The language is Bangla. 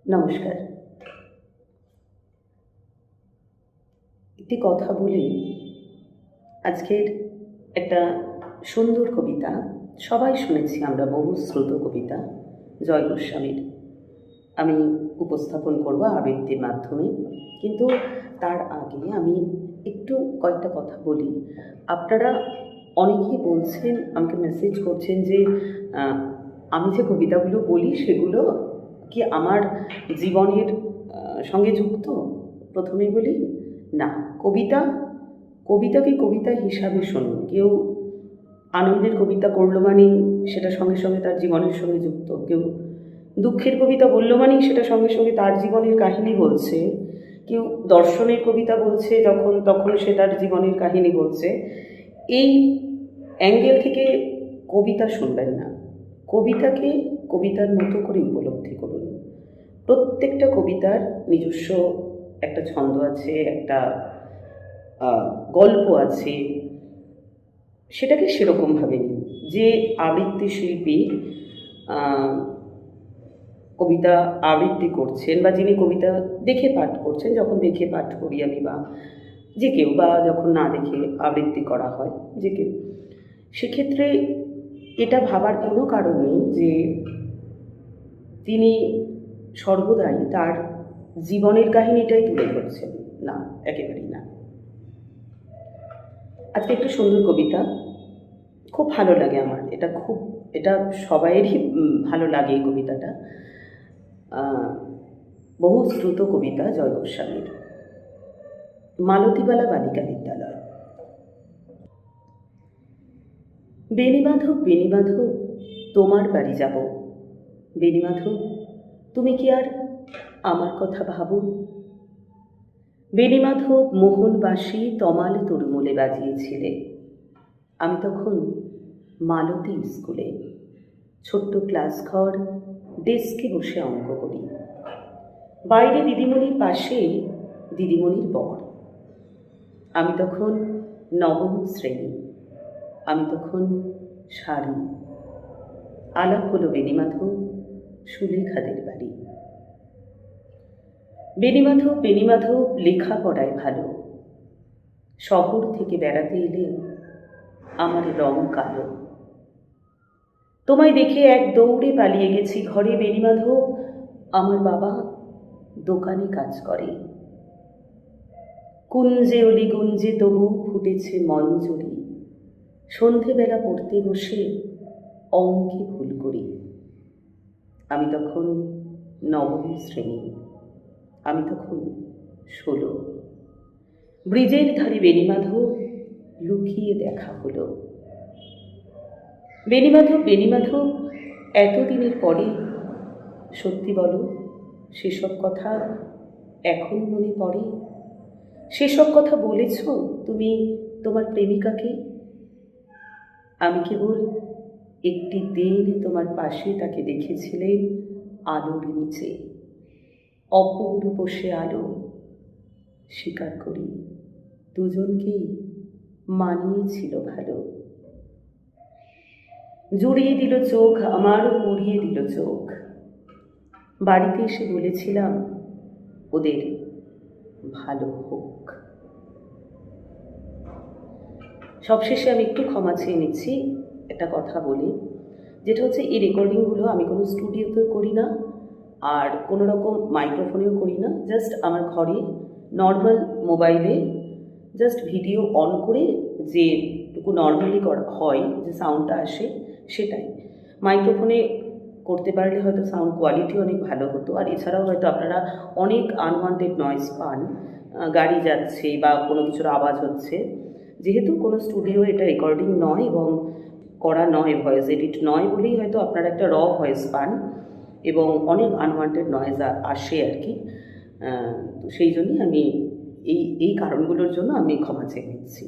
নমস্কার। একটি কথা বলি, আজকের একটা সুন্দর কবিতা সবাই শুনেছি আমরা, বহু শ্রুত কবিতা জয় গোস্বামীর আমি উপস্থাপন করব আবৃত্তির মাধ্যমে। কিন্তু তার আগে আমি একটু কয়েকটা কথা বলি। আপনারা অনেকেই বলছেন, আমাকে মেসেজ করছেন যে আমি যে কবিতাগুলো বলি সেগুলো কি আমার জীবনের সঙ্গে যুক্ত। প্রথমেই বলি, না, কবিতাকে কবিতা হিসাবে শুনুন। কেউ আনন্দের কবিতা পড়ল মানেই সেটা সঙ্গে সঙ্গে তার জীবনের সঙ্গে যুক্ত, কেউ দুঃখের কবিতা বলল মানেই সেটা সঙ্গে সঙ্গে তার জীবনের কাহিনী বলছে, কেউ দর্শনের কবিতা বলছে তখন সে তার জীবনের কাহিনী বলছে। এই অ্যাঙ্গেল থেকে কবিতা শুনবেন না, কবিতাকে কবিতার মতো করে উপলব্ধি করুন। প্রত্যেকটা কবিতার নিজস্ব একটা ছন্দ আছে, একটা গল্প আছে, সেটাকে সেরকমভাবে নিন। যে আবৃত্তি শিল্পী কবিতা আবৃত্তি করছেন বা যিনি কবিতা দেখে পাঠ করছেন, যখন দেখে পাঠ করি আমি বা যে কেউ, বা যখন না দেখে আবৃত্তি করা হয় যে কেউ, সেক্ষেত্রে এটা ভাবার কোনো কারণ নেই যে তিনি সর্বদাই তার জীবনের কাহিনীটাই তুলে ধরছেন। না, একেবারেই না। আজকে একটু সুন্দর কবিতা, খুব ভালো লাগে আমার, এটা সবাইয়েরই ভালো লাগে এই কবিতাটা। বহু শ্রুত কবিতা জয় গোস্বামীর, মালতীবালা বালিকা বিদ্যালয়। বেণীমাধব, বেণীমাধব, তোমার বাড়ি যাব। বেণীমাধব, তুমি কি আর আমার কথা ভাবো? বেণীমাধব মোহনবাসী তমাল তরুমূলে বাজিয়েছিলে। আমি তখন মালতী স্কুলে, ছোট্ট ক্লাস ঘর, ডেস্কে বসে অঙ্ক করি। বাইরে দিদিমণির পাশে দিদিমণির বর। আমি তখন নবম শ্রেণী, আমি তখন শাড়ি। আলাপ হলো বেণীমাধব, সুলেখাদের বাড়ি। বেণীমাধব, বেণীমাধব, লেখাপড়ায় ভালো। শহর থেকে বেড়াতে এলে আমার রং কালো। তোমায় দেখে এক দৌড়ে পালিয়ে গেছি ঘরে। বেণীমাধব, আমার বাবা দোকানে কাজ করে। কুঞ্জে অলিগুঞ্জে তবু ফুটেছে মঞ্জরি। সন্ধেবেলা পড়তে বসে অঙ্কে ভুল করি। আমি তখন নবম শ্রেণী, আমি তখন 16। ব্রিজের ধারে বেণীমাধব, লুকিয়ে দেখা হলো। বেণীমাধব, বেণীমাধব, এতদিনের পরে সত্যি বলো, সেসব কথা এখন মনে পড়ে? সেসব কথা বলেছ তুমি তোমার প্রেমিকাকে? আমি কেবল একটি দিন তোমার পাশে তাকে দেখেছিলে আলোর নিচে, অপূর্ব সে আলো। স্বীকার করি, দুজনকেই মানিয়েছিল ভালো। জুড়িয়ে দিল চোখ আমার, পড়িয়ে দিল চোখ। বাড়িতে এসে বলেছিলাম ওদের ভালো হোক। সবশেষে আমি একটু ক্ষমা চেয়ে নিচ্ছি, একটা কথা বলি, যেটা হচ্ছে এই রেকর্ডিংগুলো আমি কোনো স্টুডিওতেও করি না, আর কোনো রকম মাইক্রোফোনেও করি না। জাস্ট আমার ঘরে নর্মাল মোবাইলে জাস্ট ভিডিও অন করে যেটুকু নর্মালি হয়, যে সাউন্ডটা আসে সেটাই। মাইক্রোফোনে করতে পারলে হয়তো সাউন্ড কোয়ালিটি অনেক ভালো হতো। আর এছাড়াও হয়তো আপনারা অনেক আনওয়ান্টেড নয়েজ পান, গাড়ি যাচ্ছে বা কোনো কিছুর আওয়াজ হচ্ছে। যেহেতু কোনো স্টুডিও এটা রেকর্ডিং নয় এবং করা নয়, ভয়েস এডিট নয় বলেই হয়তো আপনারা একটা র ভয়েস পান এবং অনেক আনওয়ান্টেড নয়েজ আসে আর কি। তো সেই জন্যই আমি এই কারণগুলোর জন্য আমি ক্ষমা চেয়ে নিচ্ছি।